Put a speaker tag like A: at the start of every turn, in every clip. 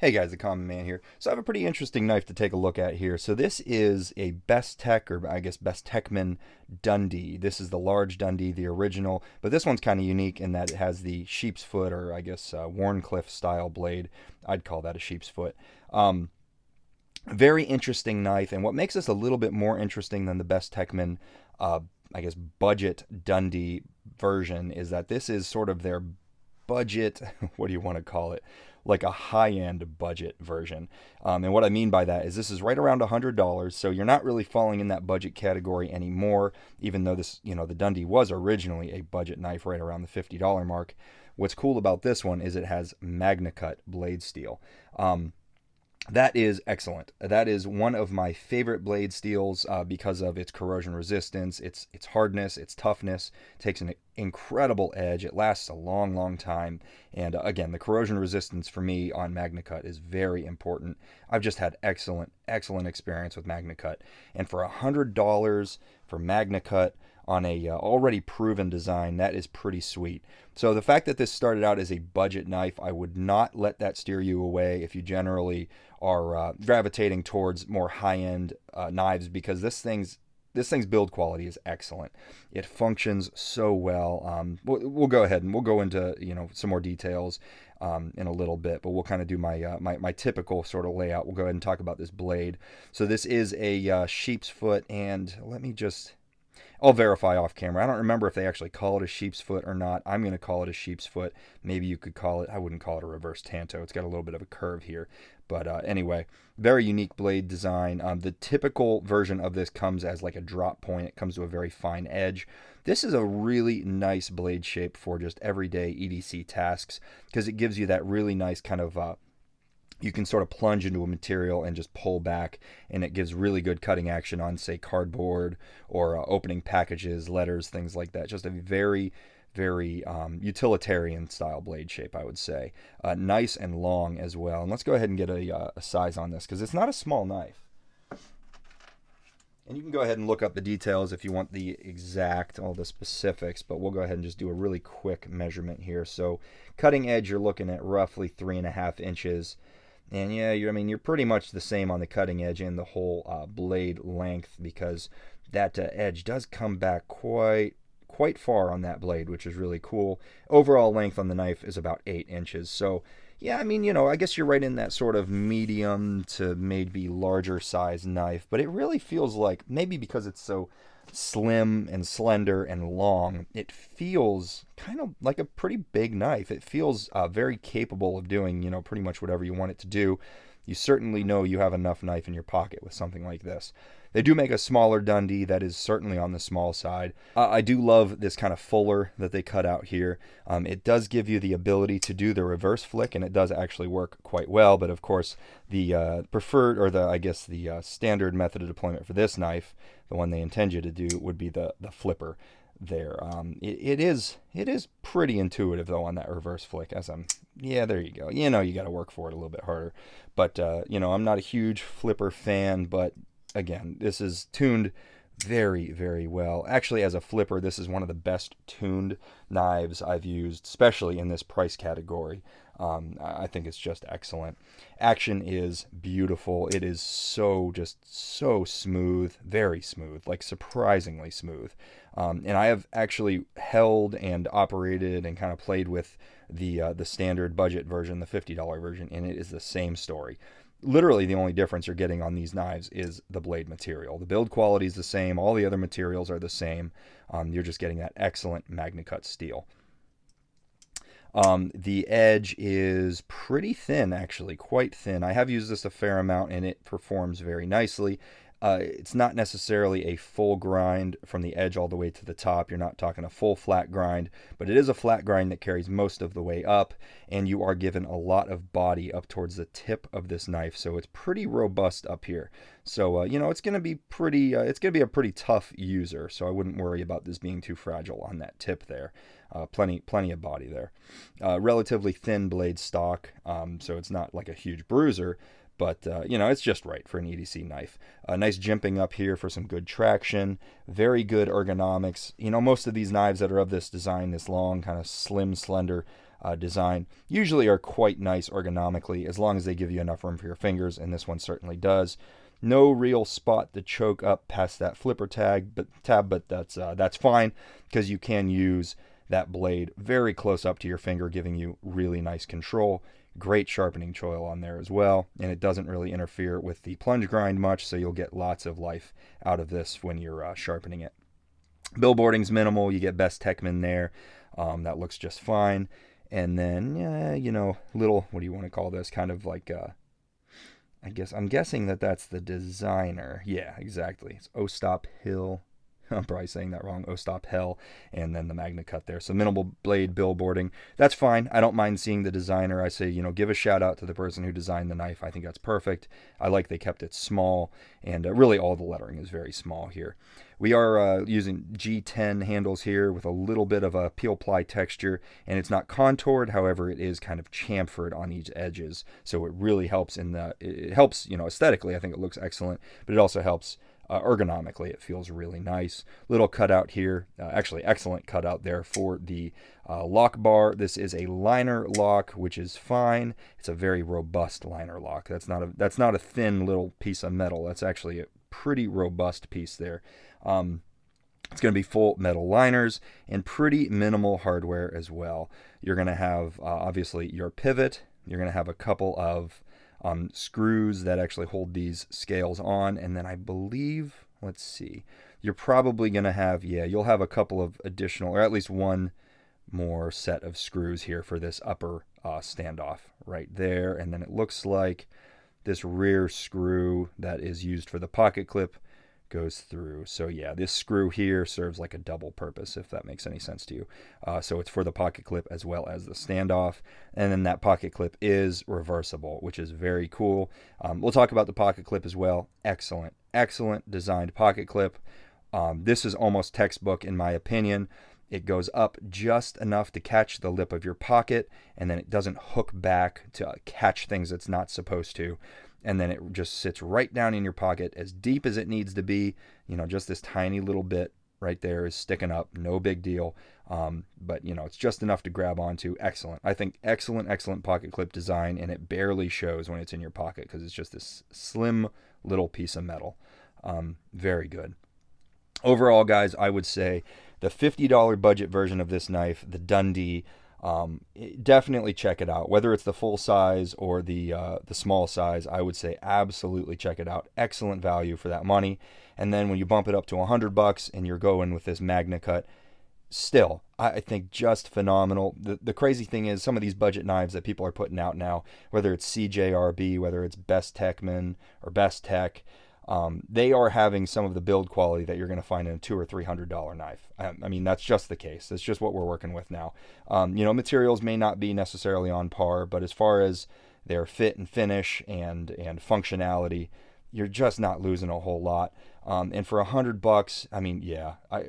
A: Hey guys, the Common Man here. So I have a pretty interesting knife to take a look at here. So this is a Bestech, or I guess Bestechman Dundee. This is the large Dundee, the original, but this one's kind of unique in that it has the sheepsfoot, or I guess Warncliffe style blade. I'd call that a sheepsfoot. Um, Very interesting knife, and what makes this a little bit more interesting than the Bestechman, uh, I guess, budget Dundee version is that this is sort of their budget, what do you want to call it? Like a high-end budget version. And what I mean by that is this is right around $100, so you're not really falling in that budget category anymore, even though this, the Dundee was originally a budget knife right around the $50 mark. What's cool about this one is it has Magnacut blade steel. That is excellent. That is one of my favorite blade steels because of its corrosion resistance, its hardness, its toughness. It takes an incredible edge. It lasts a long, long time. And again, the corrosion resistance for me on Magnacut is very important. I've just had excellent, excellent experience with Magnacut. And for $100 for Magnacut on a already proven design, that is pretty sweet. So the fact that this started out as a budget knife, I would not let that steer you away if you generally are gravitating towards more high-end knives, because this thing's build quality is excellent. It functions so well. We'll go ahead and we'll go into some more details in a little bit, but we'll kind of do my typical sort of layout. We'll go ahead and talk about this blade. So this is a sheep's foot, and I'll verify off camera. I don't remember if they actually call it a sheep's foot or not. I'm going to call it a sheep's foot. Maybe you could call it, I wouldn't call it a reverse tanto. It's got a little bit of a curve here. But anyway, very unique blade design. The typical version of this comes as like a drop point. It comes to a very fine edge. This is a really nice blade shape for just everyday EDC tasks because it gives you that really nice kind of you can sort of plunge into a material and just pull back, and it gives really good cutting action on, say, cardboard or opening packages, letters, things like that. Just a very, very utilitarian style blade shape, I would say. Nice and long as well. And let's go ahead and get a size on this because it's not a small knife. And you can go ahead and look up the details if you want the exact, all the specifics, but we'll go ahead and just do a really quick measurement here. So cutting edge, you're looking at roughly 3.5 inches. And yeah, you're pretty much the same on the cutting edge and the whole blade length, because that edge does come back quite far on that blade, which is really cool. Overall length on the knife is about 8 inches. So yeah, I guess you're right in that sort of medium to maybe larger size knife, but it really feels like, maybe because it's so slim and slender and long, it feels kind of like a pretty big knife. It feels very capable of doing, pretty much whatever you want it to do. You certainly know you have enough knife in your pocket with something like this. They do make a smaller Dundee that is certainly on the small side. I do love this kind of fuller that they cut out here. It does give you the ability to do the reverse flick, and it does actually work quite well. But of course, the preferred, or the standard method of deployment for this knife, the one they intend you to do, would be the flipper there. It is pretty intuitive though on that reverse flick. Yeah, there you go. You got to work for it a little bit harder. But I'm not a huge flipper fan, but again, this is tuned very, very well. Actually, as a flipper, this is one of the best tuned knives I've used, especially in this price category. I think it's just excellent. Action is beautiful. It is just so smooth, very smooth, like surprisingly smooth. And I have actually held and operated and kind of played with the standard budget version, the $50 version, and it is the same story. Literally the only difference you're getting on these knives is the blade material. The build quality is the same. All the other materials are the same. You're just getting that excellent Magnacut steel. The edge is pretty thin, actually, quite thin. I have used this a fair amount, and it performs very nicely. It's not necessarily a full grind from the edge all the way to the top. You're not talking a full flat grind, but it is a flat grind that carries most of the way up, and you are given a lot of body up towards the tip of this knife, so it's pretty robust up here. So, it's going to be it's going to be a pretty tough user, so I wouldn't worry about this being too fragile on that tip there. Plenty of body there. Relatively thin blade stock, so it's not like a huge bruiser, but it's just right for an EDC knife. Nice jimping up here for some good traction. Very good ergonomics. Most of these knives that are of this design, this long, kind of slim, slender design usually are quite nice ergonomically, as long as they give you enough room for your fingers, and this one certainly does. No real spot to choke up past that flipper tab, but that's fine, because you can use that blade very close up to your finger, giving you really nice control. Great sharpening choil on there as well, and it doesn't really interfere with the plunge grind much, so you'll get lots of life out of this when you're sharpening it. Billboarding's minimal. You get Bestechman there. That looks just fine. And then, little, what do you want to call this? Kind of like, I'm guessing that's the designer. Yeah, exactly. It's O-Stop Hill. I'm probably saying that wrong. O-Stop Hell, and then the Magnacut there. So minimal blade billboarding. That's fine. I don't mind seeing the designer. I say, give a shout out to the person who designed the knife. I think that's perfect. I like they kept it small, and really all the lettering is very small here. We are using G10 handles here with a little bit of a peel ply texture, and it's not contoured. However, it is kind of chamfered on each edges, so it really helps it helps, aesthetically. I think it looks excellent, but it also helps ergonomically. It feels really nice. Little cutout here, actually excellent cutout there for the lock bar. This is a liner lock, which is fine. It's a very robust liner lock. That's not a thin little piece of metal. That's actually a pretty robust piece there. It's going to be full metal liners and pretty minimal hardware as well. You're going to have obviously your pivot. You're going to have a couple of screws that actually hold these scales on, and then I believe, let's see, you're probably going to have, you'll have a couple of additional, or at least one more set of screws here for this upper standoff right there, and then it looks like this rear screw that is used for the pocket clip goes through. So yeah, this screw here serves like a double purpose, if that makes any sense to you. So it's for the pocket clip as well as the standoff, and then that pocket clip is reversible, which is very cool. We'll talk about the pocket clip as well. Excellent designed pocket clip. This is almost textbook in my opinion. It goes up just enough to catch the lip of your pocket, and then it doesn't hook back to catch things it's not supposed to. And then it just sits right down in your pocket as deep as it needs to be. Just this tiny little bit right there is sticking up. No big deal. But, it's just enough to grab onto. Excellent. I think excellent pocket clip design, and it barely shows when it's in your pocket because it's just this slim little piece of metal. Very good. Overall, guys, I would say the $50 budget version of this knife, the Dundee, definitely check it out. Whether it's the full size or the small size, I would say absolutely check it out. Excellent value for that money. And then when you bump it up to $100 and you're going with this Magnacut, still, I think just phenomenal. The crazy thing is some of these budget knives that people are putting out now, whether it's CJRB, whether it's Bestechman or Bestech, they are having some of the build quality that you're going to find in a $200 or $300 knife. I mean, that's just the case. That's just what we're working with now. Materials may not be necessarily on par, but as far as their fit and finish and functionality, you're just not losing a whole lot. And for $100, I mean,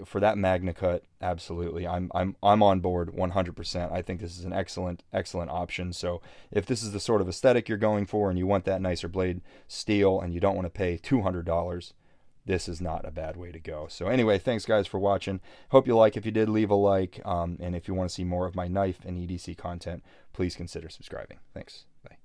A: for that Magnacut, absolutely, I'm on board 100%. I think this is an excellent option. So if this is the sort of aesthetic you're going for, and you want that nicer blade steel, and you don't want to pay $200, this is not a bad way to go. So anyway, thanks guys for watching. Hope you like. If you did, leave a like. And if you want to see more of my knife and EDC content, please consider subscribing. Thanks. Bye.